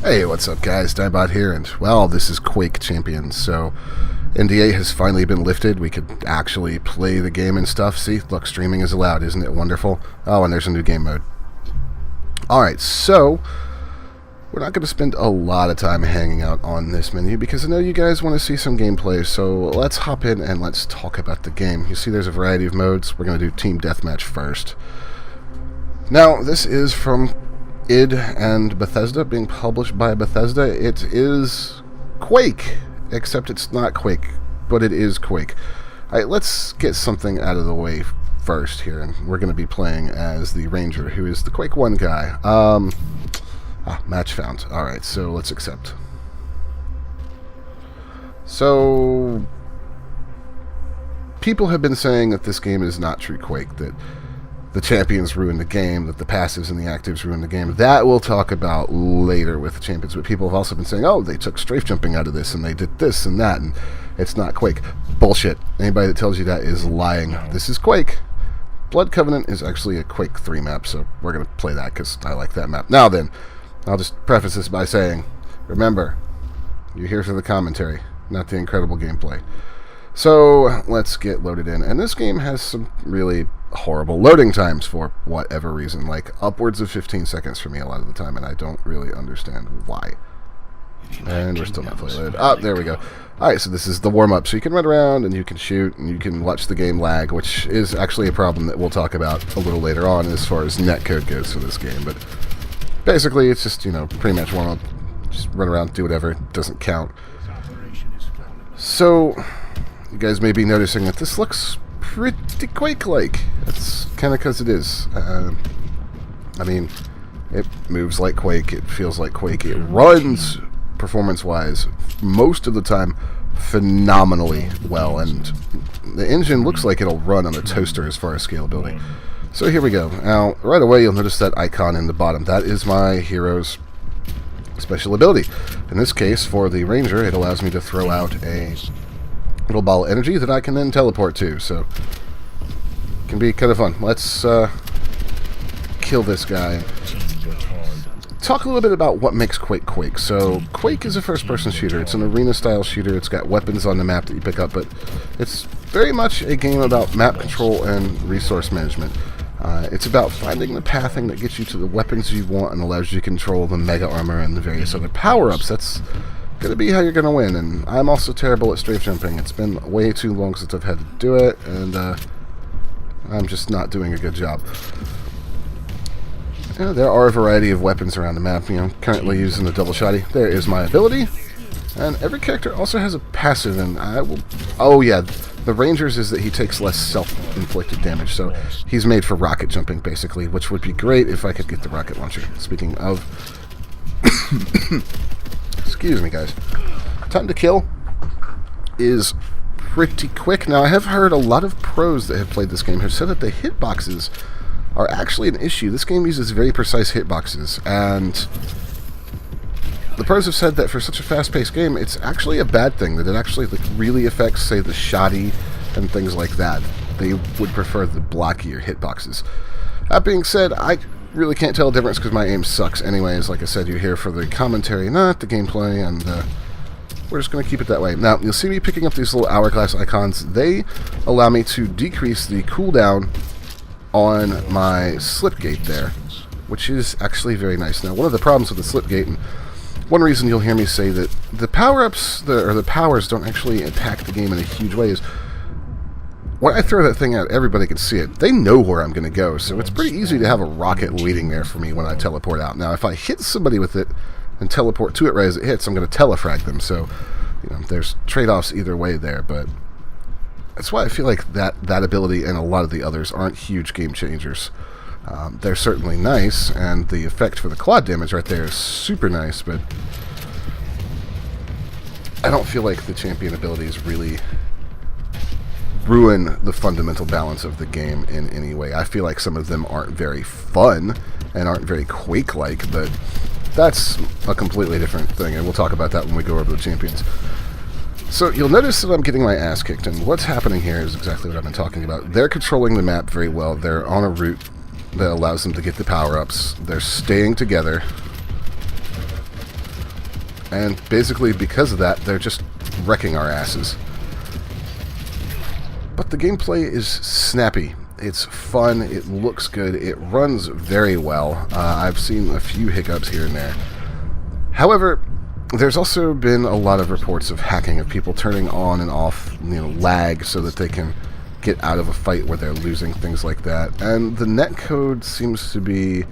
Hey, what's up guys, Dinebot here, and well, this is Quake Champions, so NDA has finally been lifted. We could actually play the game and stuff. See, look, streaming is allowed, isn't it wonderful? Oh, and there's a new game mode. Alright, so we're not going to spend a lot of time hanging out on this menu because I know you guys want to see some gameplay, so let's hop in and let's talk about the game. You see there's a variety of modes. We're going to do Team Deathmatch first. Now, this is from id and Bethesda, being published by Bethesda. It is Quake, except it's not Quake, but it is Quake. Alright, let's get something out of the way first here, and we're going to be playing as the Ranger, who is the Quake 1 guy. Match found. Alright, so let's accept. So, people have been saying that this game is not true Quake, that the champions ruined the game, that the passives and the actives ruined the game. That we'll talk about later with the champions, but people have also been saying, oh, they took strafe jumping out of this, and they did this and that, and it's not Quake. Bullshit. Anybody that tells you that is lying. This is Quake. Blood Covenant is actually a Quake 3 map, so we're going to play that because I like that map. Now then, I'll just preface this by saying, remember, you're here for the commentary, not the incredible gameplay. So, let's get loaded in. And this game has some really horrible loading times for whatever reason, like upwards of 15 seconds for me a lot of the time, and I don't really understand why. And we're still not fully loaded. Ah, there we go. Alright, so this is the warm-up. So you can run around, and you can shoot, and you can watch the game lag, which is actually a problem that we'll talk about a little later on as far as netcode goes for this game. But basically, it's just, pre-match warm-up. Just run around, do whatever. It doesn't count. So, you guys may be noticing that this looks pretty Quake-like. That's kind of because it is. I mean, it moves like Quake, it feels like Quake, it runs, performance-wise, most of the time, phenomenally well, and the engine looks like it'll run on a toaster as far as scalability. So here we go. Now, right away you'll notice that icon in the bottom. That is my hero's special ability. In this case, for the Ranger, it allows me to throw out a little ball of energy that I can then teleport to, so it can be kind of fun. Let's kill this guy. Talk a little bit about what makes Quake Quake. So, Quake is a first-person shooter. It's an arena-style shooter. It's got weapons on the map that you pick up, but it's very much a game about map control and resource management. It's about finding the pathing that gets you to the weapons you want and allows you to control the mega armor and the various other power-ups. That's going to be how you're going to win, and I'm also terrible at strafe jumping. It's been way too long since I've had to do it, and I'm just not doing a good job. There are a variety of weapons around the map. Currently using the double shotty. There is my ability, and every character also has a passive, and I will... Oh yeah, the Ranger's is that he takes less self-inflicted damage, so he's made for rocket jumping, basically, which would be great if I could get the rocket launcher. Speaking of... Excuse me, guys. Time to kill is pretty quick. Now, I have heard a lot of pros that have played this game have said that the hitboxes are actually an issue. This game uses very precise hitboxes, and the pros have said that for such a fast-paced game, it's actually a bad thing, that it actually really affects, say, the shoddy and things like that. They would prefer the blockier hitboxes. That being said, I really can't tell the difference because my aim sucks anyways. Like I said, you're here for the commentary, not the gameplay, and we're just going to keep it that way. Now, you'll see me picking up these little hourglass icons. They allow me to decrease the cooldown on my slip gate there, which is actually very nice. Now, one of the problems with the slip gate, and one reason you'll hear me say that the power-ups, or the powers, don't actually impact the game in a huge way is when I throw that thing out, everybody can see it. They know where I'm going to go, so it's pretty easy to have a rocket waiting there for me when I teleport out. Now, if I hit somebody with it and teleport to it right as it hits, I'm going to telefrag them, so there's trade-offs either way there, but that's why I feel like that ability and a lot of the others aren't huge game changers. They're certainly nice, and the effect for the quad damage right there is super nice, but I don't feel like the champion abilities really ruin the fundamental balance of the game in any way. I feel like some of them aren't very fun and aren't very Quake-like, but that's a completely different thing, and we'll talk about that when we go over the champions. So you'll notice that I'm getting my ass kicked, and what's happening here is exactly what I've been talking about. They're controlling the map very well. They're on a route that allows them to get the power-ups. They're staying together. And basically, because of that, they're just wrecking our asses. But the gameplay is snappy. It's fun, it looks good, it runs very well. I've seen a few hiccups here and there. However, there's also been a lot of reports of hacking, of people turning on and off, lag so that they can get out of a fight where they're losing, things like that. And the netcode seems to be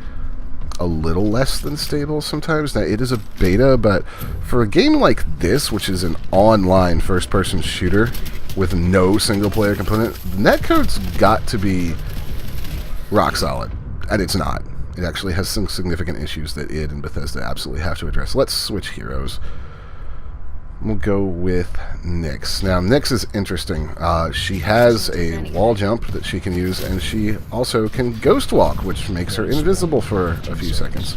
a little less than stable sometimes. Now, it is a beta, but for a game like this, which is an online first-person shooter with no single-player component, the netcode's got to be rock solid, and it's not. It actually has some significant issues that id and Bethesda absolutely have to address. Let's switch heroes. We'll go with Nyx. Now, Nyx is interesting. She has a wall jump that she can use, and she also can ghost walk, which makes her invisible for a few seconds.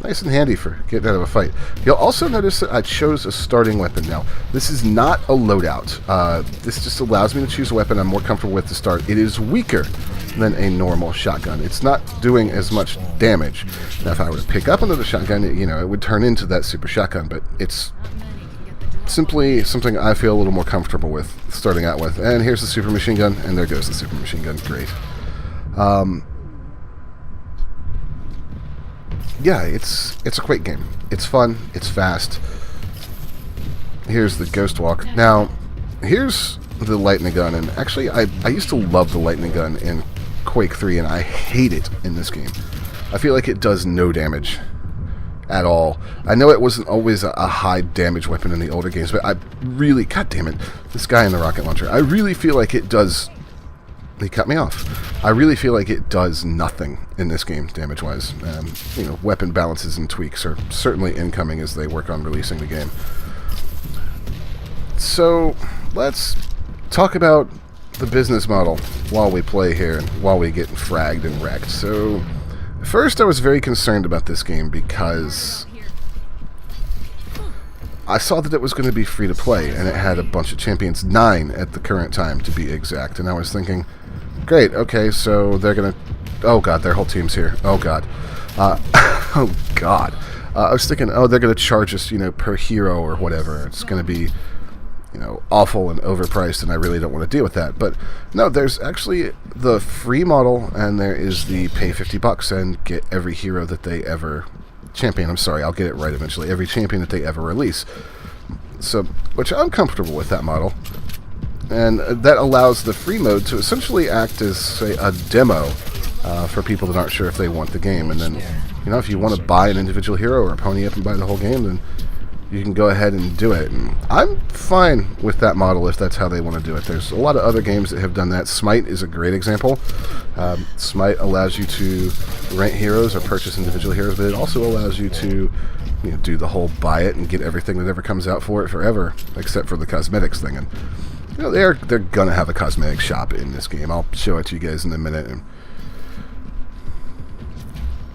Nice and handy for getting out of a fight. You'll also notice that I chose a starting weapon. Now, this is not a loadout. This just allows me to choose a weapon I'm more comfortable with to start. It is weaker than a normal shotgun. It's not doing as much damage. Now, if I were to pick up another shotgun, it would turn into that super shotgun, but it's simply something I feel a little more comfortable with starting out with. And here's the super machine gun, and there goes the super machine gun. Great. Yeah, it's a Quake game. It's fun. It's fast. Here's the ghost walk. Now, here's the lightning gun, and actually, I used to love the lightning gun in Quake 3, and I hate it in this game. I feel like it does no damage at all. I know it wasn't always a high damage weapon in the older games, but I really, god damn it, this guy in the rocket launcher, I really feel like it does, he cut me off. I really feel like it does nothing in this game, damage-wise. Weapon balances and tweaks are certainly incoming as they work on releasing the game. So, let's talk about the business model while we play here and while we get fragged and wrecked. So, first, I was very concerned about this game because I saw that it was going to be free to play, and it had a bunch of champions, 9 at the current time to be exact, and I was thinking, great, okay, so they're going to, oh god, their whole team's here, oh god, oh god, I was thinking, oh, they're going to charge us, per hero or whatever, it's going to be, awful and overpriced, and I really don't want to deal with that. But no, there's actually the free model, and there is the pay $50 and get every hero that they ever champion. I'm sorry, I'll get it right eventually. Every champion that they ever release. So, which I'm comfortable with that model, and that allows the free mode to essentially act as, say, a demo for people that aren't sure if they want the game. And then, if you want to buy an individual hero or pony up and buy the whole game, then you can go ahead and do it. And I'm fine with that model if that's how they want to do it. There's a lot of other games that have done that. Smite is a great example. Smite allows you to rent heroes or purchase individual heroes, but it also allows you to do the whole buy it and get everything that ever comes out for it forever, except for the cosmetics thing. And they're gonna have a cosmetic shop in this game. I'll show it to you guys in a minute. And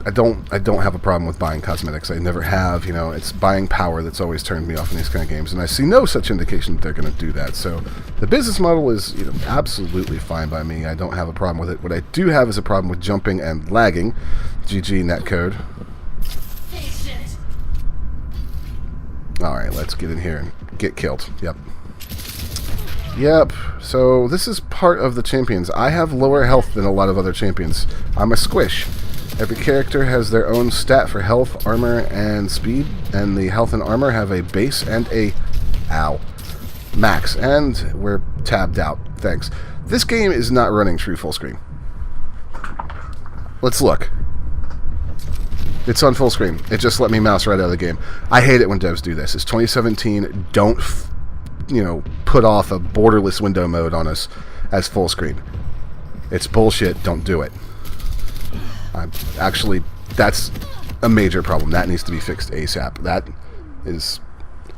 I don't have a problem with buying cosmetics. I never have. It's buying power that's always turned me off in these kind of games, and I see no such indication that they're going to do that. So the business model is absolutely fine by me. I don't have a problem with it. What I do have is a problem with jumping and lagging. GG netcode. All right, let's get in here and get killed. Yep. So this is part of the champions. I have lower health than a lot of other champions. I'm a squish. Every character has their own stat for health, armor, and speed, and the health and armor have a base and a max, and we're tabbed out. Thanks. This game is not running true full screen. Let's look. It's on full screen. It just let me mouse right out of the game. I hate it when devs do this. It's 2017. Don't, put off a borderless window mode on us as full screen. It's bullshit. Don't do it. Actually, that's a major problem. That needs to be fixed ASAP. That is,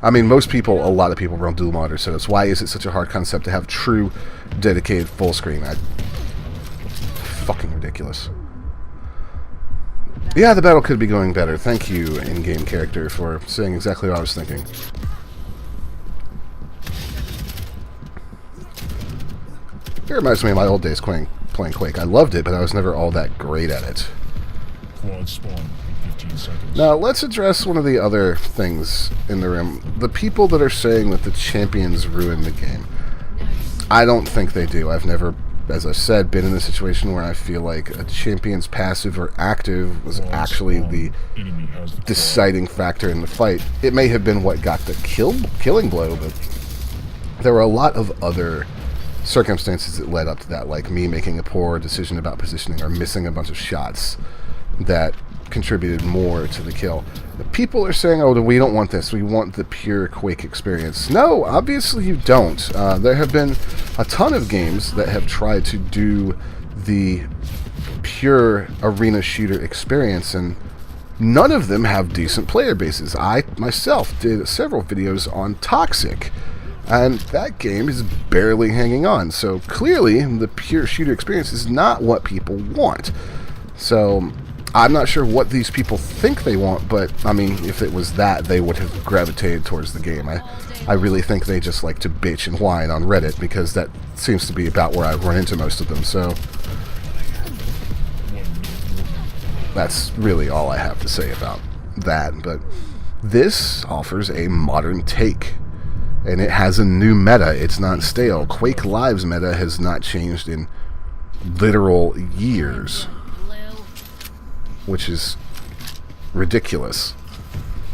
a lot of people run dual monitor setups. Why is it such a hard concept to have true, dedicated full screen? Fucking ridiculous. Yeah, the battle could be going better. Thank you, in-game character, for saying exactly what I was thinking. It reminds me of my old days playing Quake. I loved it, but I was never all that great at it. Quad spawn in Now, let's address one of the other things in the room. The people that are saying that the champions ruin the game. I don't think they do. I've never, as I said, been in a situation where I feel like a champion's passive or active was actually the deciding factor in the fight. It may have been what got the killing blow, but there were a lot of other circumstances that led up to that, like me making a poor decision about positioning or missing a bunch of shots that contributed more to the kill. The people are saying, oh, we don't want this. We want the pure Quake experience. No, obviously you don't. There have been a ton of games that have tried to do the pure arena shooter experience, and none of them have decent player bases. I, myself, did several videos on Toxic, and that game is barely hanging on. So clearly, the pure shooter experience is not what people want. So I'm not sure what these people think they want, but, I mean, if it was that, they would have gravitated towards the game. I really think they just like to bitch and whine on Reddit, because that seems to be about where I run into most of them, so that's really all I have to say about that. But this offers a modern take, and it has a new meta. It's not stale. Quake Live's meta has not changed in literal years, which is ridiculous.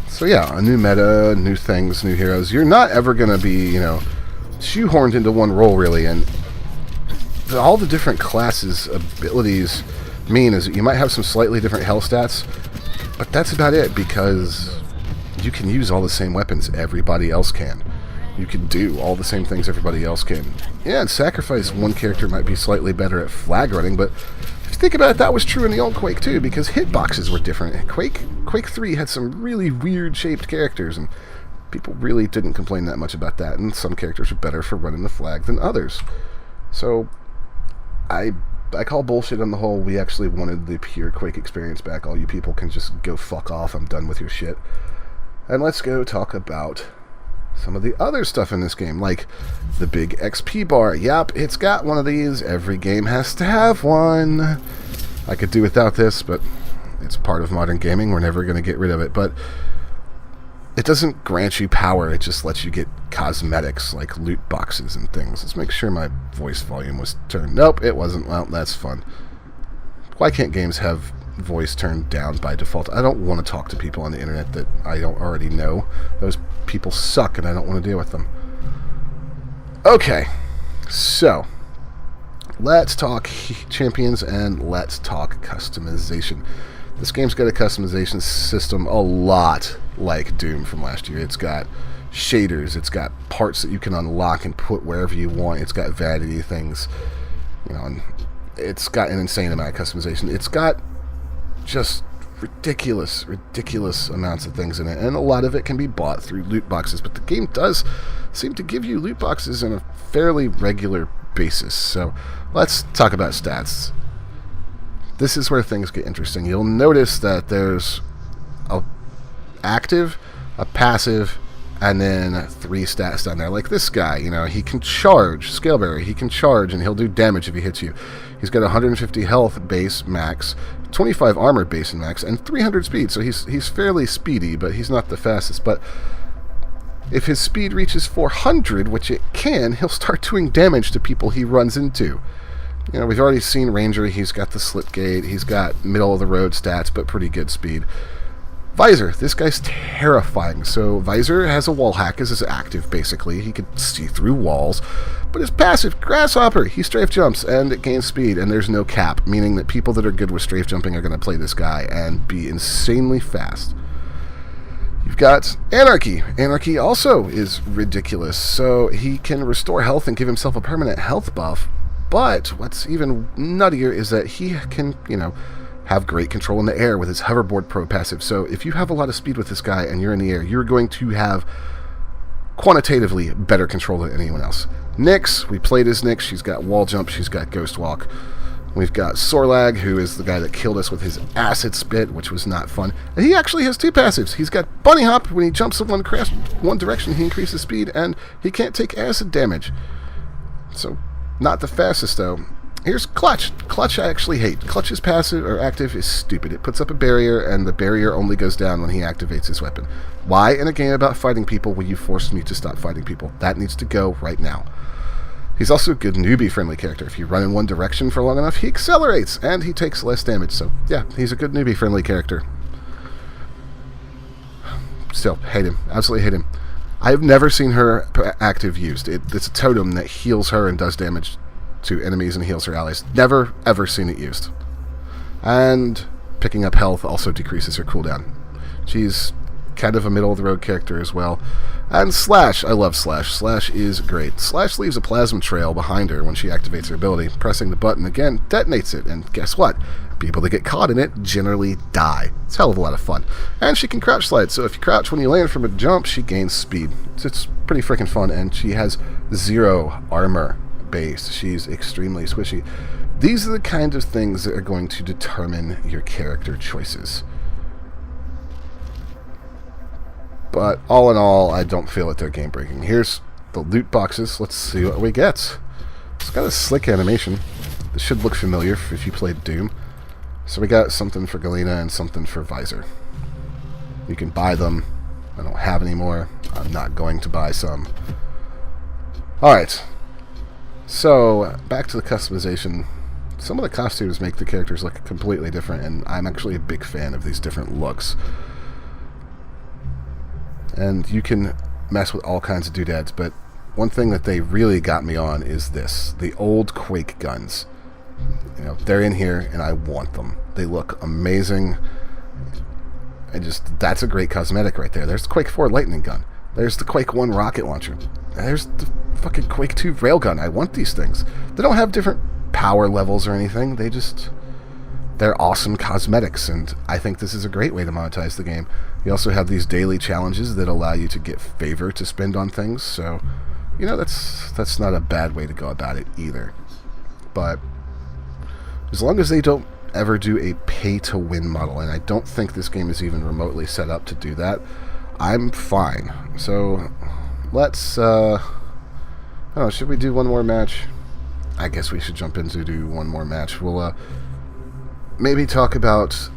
So yeah, a new meta, new things, new heroes. You're not ever going to be, shoehorned into one role, really, and all the different classes' abilities mean is that you might have some slightly different health stats, but that's about it, because you can use all the same weapons everybody else can. You can do all the same things everybody else can. Yeah, and Sacrifice, one character might be slightly better at flag running, but if you think about it, that was true in the old Quake too, because hitboxes were different. Quake 3 had some really weird shaped characters, and people really didn't complain that much about that, and some characters are better for running the flag than others. So I call bullshit on the whole, we actually wanted the pure Quake experience back. All you people can just go fuck off. I'm done with your shit. And let's go talk about some of the other stuff in this game, like the big XP bar. Yep, it's got one of these. Every game has to have one. I could do without this, but it's part of modern gaming. We're never going to get rid of it. But it doesn't grant you power. It just lets you get cosmetics like loot boxes and things. Let's make sure my voice volume was turned. Nope, it wasn't. Well, that's fun. Why can't games have voice turned down by default? I don't want to talk to people on the internet that I don't already know. Those people suck, and I don't want to deal with them. Okay, so let's talk champions and let's talk customization. This game's got a customization system a lot like Doom from last year. It's got shaders, it's got parts that you can unlock and put wherever you want, it's got vanity things, and it's got an insane amount of customization. It's got just ridiculous amounts of things in it, and a lot of it can be bought through loot boxes, but the game does seem to give you loot boxes on a fairly regular basis. So let's talk about stats. This is where things get interesting. You'll notice that there's a active, a passive, and then 3 stats down there. Like this guy, he can charge, Scaleberry, he can charge and he'll do damage if he hits you. He's got 150 health base max, 25 armor base and max, and 300 speed. So he's fairly speedy, but he's not the fastest. But if his speed reaches 400, which it can, he'll start doing damage to people he runs into. We've already seen Ranger. He's got the slipgate. He's got middle-of-the-road stats, but pretty good speed. Visor. This guy's terrifying. So Visor has a wall hack as his active, basically. He can see through walls. But his passive, Grasshopper, he strafe jumps, and it gains speed, and there's no cap, meaning that people that are good with strafe jumping are going to play this guy and be insanely fast. You've got Anarchy. Anarchy also is ridiculous. So he can restore health and give himself a permanent health buff. But what's even nuttier is that he can, have great control in the air with his hoverboard pro passive. So if you have a lot of speed with this guy and you're in the air, you're going to have quantitatively better control than anyone else. Nyx, we played as Nyx. She's got wall jump. She's got ghost walk. We've got Sorlag, who is the guy that killed us with his acid spit, which was not fun. And he actually has 2 passives. He's got bunny hop. When he jumps in one direction, he increases speed, and he can't take acid damage. So not the fastest, though. Here's Clutch. Clutch I actually hate. Clutch's passive or active is stupid. It puts up a barrier, and the barrier only goes down when he activates his weapon. Why, in a game about fighting people, will you force me to stop fighting people? That needs to go right now. He's also a good newbie-friendly character. If you run in one direction for long enough, he accelerates, and he takes less damage. So, yeah, he's a good newbie-friendly character. Still, hate him. Absolutely hate him. I've never seen her active used. It's a totem that heals her and does damage to enemies and heals her allies. Never, ever seen it used. And picking up health also decreases her cooldown. She's kind of a middle-of-the-road character as well. And Slash. I love Slash. Slash is great. Slash leaves a plasma trail behind her when she activates her ability. Pressing the button again detonates it. And guess what? People that get caught in it generally die. It's a hell of a lot of fun. And she can crouch slide, so if you crouch when you land from a jump, she gains speed. It's pretty freaking fun, and she has 0 armor base. She's extremely squishy. These are the kind of things that are going to determine your character choices. But all in all, I don't feel that they're game breaking. Here's the loot boxes. Let's see what we get. It's got a slick animation. This should look familiar if you played Doom. So we got something for Galena and something for Visor. You can buy them. I don't have any more. I'm not going to buy some. Alright. So, back to the customization. Some of the costumes make the characters look completely different, and I'm actually a big fan of these different looks. And you can mess with all kinds of doodads, but one thing that they really got me on is this. The old Quake guns. You know, they're in here, and I want them. They look amazing. And just, that's a great cosmetic right there. There's the Quake 4 lightning gun. There's the Quake 1 rocket launcher. There's the fucking Quake 2 railgun. I want these things. They don't have different power levels or anything. They're awesome cosmetics, and I think this is a great way to monetize the game. You also have these daily challenges that allow you to get favor to spend on things, so, you know, that's not a bad way to go about it either. But as long as they don't ever do a pay-to-win model, and I don't think this game is even remotely set up to do that, I'm fine. So, let's, should we do one more match? I guess we should jump in to do one more match. We'll, maybe talk about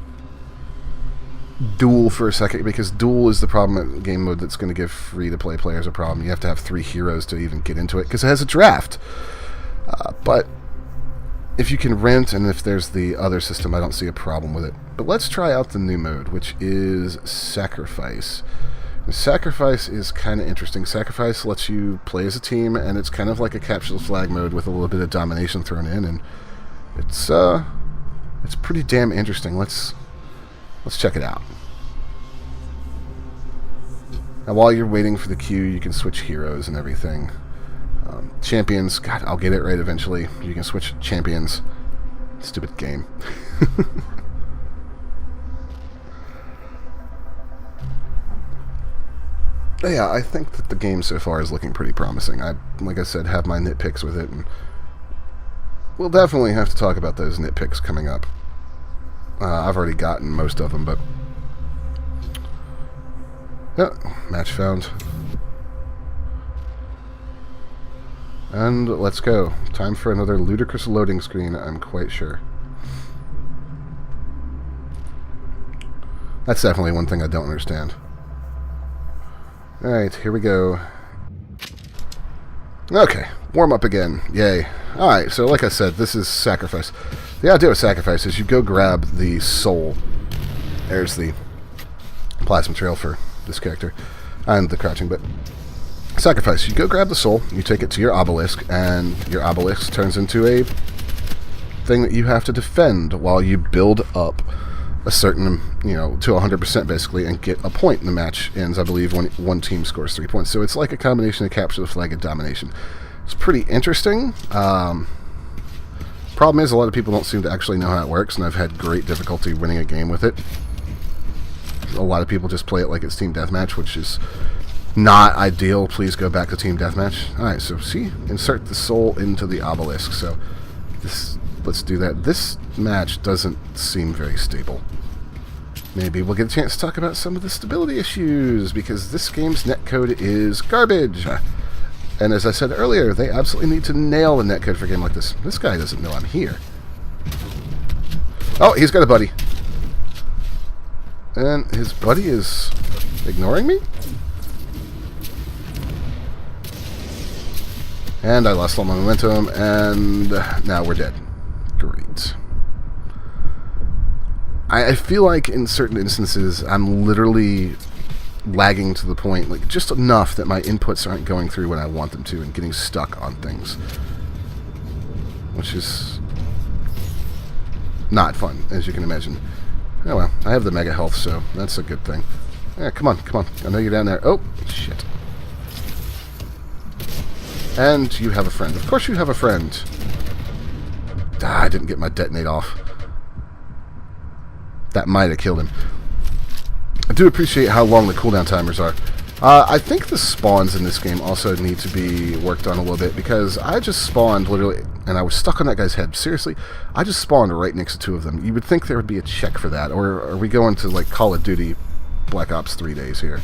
Duel for a second, because Duel is the problem game mode that's going to give free-to-play players a problem. You have to have 3 heroes to even get into it, because it has a draft. But if you can rent, and if there's the other system, I don't see a problem with it. But let's try out the new mode, which is Sacrifice. And Sacrifice is kind of interesting. Sacrifice lets you play as a team, and it's kind of like a capture the flag mode with a little bit of domination thrown in, and it's pretty damn interesting. Let's check it out. Now, while you're waiting for the queue, you can switch heroes and everything. Champions, God, I'll get it right eventually. You can switch champions. Stupid game. But yeah, I think that the game so far is looking pretty promising. Like I said, have my nitpicks with it, and we'll definitely have to talk about those nitpicks coming up. I've already gotten most of them, but yeah, match found. And let's go. Time for another ludicrous loading screen, I'm quite sure. That's definitely one thing I don't understand. Alright, here we go. Okay, warm up again. Yay. Alright, so like I said, this is Sacrifice. The idea with Sacrifice is you go grab the soul. There's the plasma trail for this character. And the crouching bit. Sacrifice. You go grab the soul, you take it to your obelisk, and your obelisk turns into a thing that you have to defend while you build up a certain, to 100% basically, and get a point. And the match ends, I believe, when one team scores 3 points. So it's like a combination of capture the flag and domination. It's pretty interesting. Problem is, a lot of people don't seem to actually know how it works, and I've had great difficulty winning a game with it. A lot of people just play it like it's Team Deathmatch, which is not ideal. Please go back to Team Deathmatch. Alright, so see? Insert the soul into the obelisk. So, let's do that. This match doesn't seem very stable. Maybe we'll get a chance to talk about some of the stability issues, because this game's netcode is garbage. And as I said earlier, they absolutely need to nail the netcode for a game like this. This guy doesn't know I'm here. Oh, he's got a buddy. And his buddy is ignoring me? And I lost all my momentum, and now we're dead. Great. I feel like in certain instances, I'm literally lagging to the point, like just enough that my inputs aren't going through when I want them to and getting stuck on things. Which is not fun, as you can imagine. Oh well, I have the mega health, so that's a good thing. Yeah, come on, come on. I know you're down there. Oh, shit. And you have a friend. Of course you have a friend. Ah, I didn't get my detonate off. That might have killed him. I do appreciate how long the cooldown timers are. I think the spawns in this game also need to be worked on a little bit, because I just spawned literally, and I was stuck on that guy's head. Seriously, I just spawned right next to two of them. You would think there would be a check for that, or are we going to like Call of Duty Black Ops 3 days here?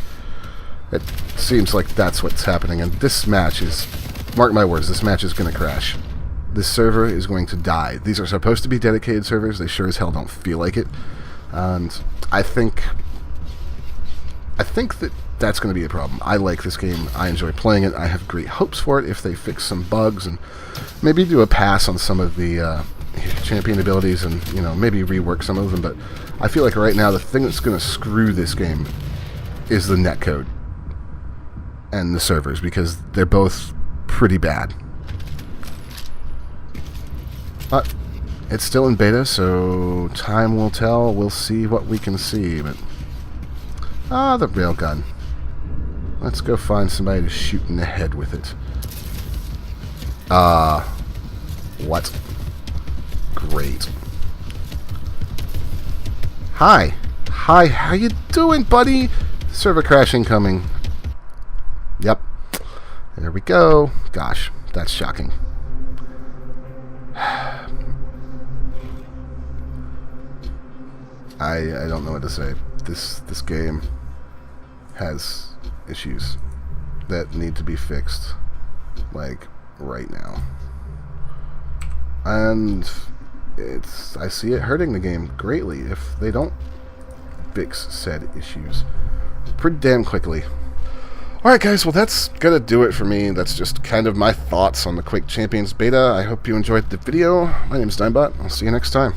It seems like that's what's happening, and this match is, mark my words, this match is going to crash. This server is going to die. These are supposed to be dedicated servers. They sure as hell don't feel like it. And I think that that's going to be a problem. I like this game. I enjoy playing it. I have great hopes for it if they fix some bugs and maybe do a pass on some of the champion abilities and, you know, maybe rework some of them. But I feel like right now the thing that's going to screw this game is the netcode and the servers, because they're both pretty bad. But it's still in beta, so time will tell. We'll see what we can see. But the railgun. Let's go find somebody to shoot in the head with it. What? Great. Hi. Hi, how you doing, buddy? Server crash incoming. Yep. There we go. Gosh, that's shocking. I don't know what to say. This game has issues that need to be fixed, like right now, and I see it hurting the game greatly if they don't fix said issues pretty damn quickly. Alright guys, well that's gonna do it for me. That's just kind of my thoughts on the Quake Champions beta. I hope you enjoyed the video. My name is Dimebot. I'll see you next time.